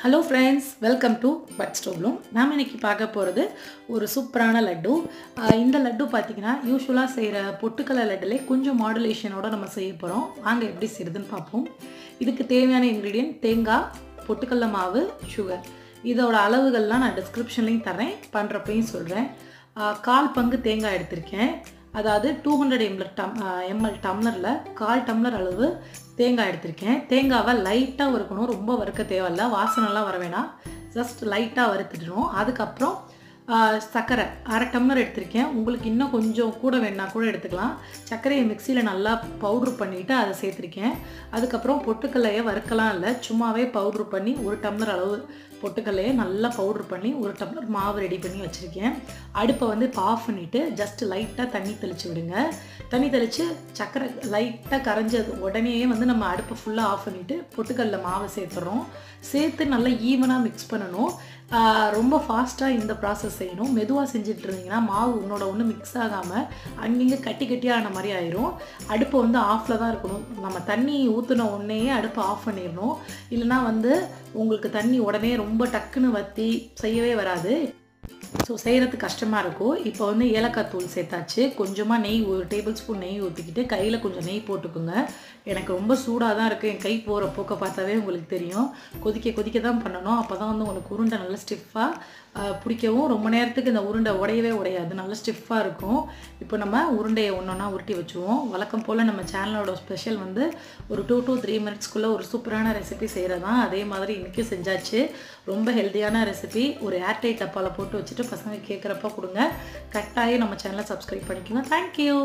Hello friends, welcome to Buds to Bloom. நாம இன்னைக்கு பார்க்க போறது ஒரு சூப்பரான லட்டு. இந்த லட்டு பாத்தீங்கன்னா யூசுவலா செய்யற பொட்டுக்கடலை லட்டுல கொஞ்சம் மாடுலேஷனோட நம்ம செய்ய போறோம். வாங்க எப்படி செய்யறதுன்னு பாப்போம். இதுக்கு தேவையான இன்கிரிடியன்ட் தேங்காய், பொட்டுக்கடலை மாவு, சுகர். இதோட அளவுகள்லாம் நான் டிஸ்கிரிப்ஷன்லயும் தரேன், பண்றப்பையும் சொல்றேன். 1/4 பங்கு தேங்காய் எடுத்திருக்கேன். அதாவது 200 ml டம்ளர்ல 1/4 டம்ளர் அளவு தேங்காய் எடுத்திருக்கேன். தேங்காவை லைட்டாக வறுக்கணும், ரொம்ப வறுக்க தேவையில்லை, வாசனைலாம் வர வேணாம், ஜஸ்ட் லைட்டாக வறுத்துடணும். அதுக்கப்புறம் சர்க்கரை 1/2 டம்ளர் எடுத்திருக்கேன். உங்களுக்கு இன்னும் கொஞ்சம் கூட வேணா கூட எடுத்துக்கலாம். சர்க்கரையை மிக்சியில் நல்லா பவுட்ரு பண்ணிவிட்டு அதை சேர்த்துருக்கேன். அதுக்கப்புறம் பொட்டுக்கல்லையை வறுக்கலாம் இல்லை, சும்மாவே பவுட்ரு பண்ணி 1 டம்ளர் அளவு பொட்டுக்கல்லையை நல்லா பவுட்ரு பண்ணி 1 டம்ளர் மாவு ரெடி பண்ணி வச்சுருக்கேன். அடுப்பை வந்து இப்போ ஆஃப் பண்ணிவிட்டு ஜஸ்ட் லைட்டாக தண்ணி தெளித்து விடுங்க. தண்ணி தெளித்து சர்க்கரை லைட்டாக கரைஞ்சது உடனேயே வந்து நம்ம அடுப்பை ஃபுல்லாக ஆஃப் பண்ணிவிட்டு பொட்டுக்கல்ல மாவை சேர்த்துறோம். சேர்த்து நல்லா ஈவனாக மிக்ஸ் பண்ணணும். ரொம்ப ஃபாஸ்ட்டாக இந்த ப்ராசஸ் செய்யணும். மெதுவாக செஞ்சுட்டு இருந்தீங்கன்னா மாவு ஒன்றோட ஒன்று மிக்ஸ் ஆகாமல் அங்கங்கே கட்டி கட்டியான மாதிரி ஆயிரும். அடுப்பை வந்து ஆஃபில் தான் இருக்கணும். நம்ம தண்ணி ஊற்றின உடனேயே அடுப்பை ஆஃப் பண்ணிடணும். இல்லைனா வந்து உங்களுக்கு தண்ணி உடனே ரொம்ப டக்குன்னு வற்றி செய்யவே வராது. ஸோ செய்கிறதுக்கு கஷ்டமாக இருக்கும். இப்போ வந்து ஏலக்காய் தூள் சேர்த்தாச்சு. கொஞ்சமாக நெய், 1 டேபிள் ஸ்பூன் நெய் ஊற்றிக்கிட்டு கையில் கொஞ்சம் நெய் போட்டுக்கோங்க. எனக்கு ரொம்ப சூடாக தான் இருக்குது, என் கை போகிற போக்க பார்த்தாவே உங்களுக்கு தெரியும். கொதிக்க கொதிக்க தான் பண்ணணும். அப்போ தான் வந்து உங்களுக்கு உருண்டை நல்லா ஸ்டிஃபாக பிடிக்கவும், ரொம்ப நேரத்துக்கு இந்த உருண்டை உடையவே உடையாது, நல்லா ஸ்டிஃபாக இருக்கும். இப்போ நம்ம உருண்டையை ஒன்றா உருட்டி வச்சுருவோம். வழக்கம் போல் நம்ம சேனலோட ஸ்பெஷல் வந்து ஒரு 2 to 3 மினிட்ஸ்க்குள்ளே ஒரு சூப்பரான ரெசிபி செய்கிறது தான். அதே மாதிரி இன்றைக்கி செஞ்சாச்சு. ரொம்ப ஹெல்த்தியான ரெசிபி. ஒரு ஏர்டைட் டப்பாவில் போட்டு வச்சுட்டு பசங்க கேட்குறப்ப கொடுங்க. கட்டாயம் நம்ம சேனலை சப்ஸ்கிரைப் பண்ணிக்கோங்க. தேங்க்யூ.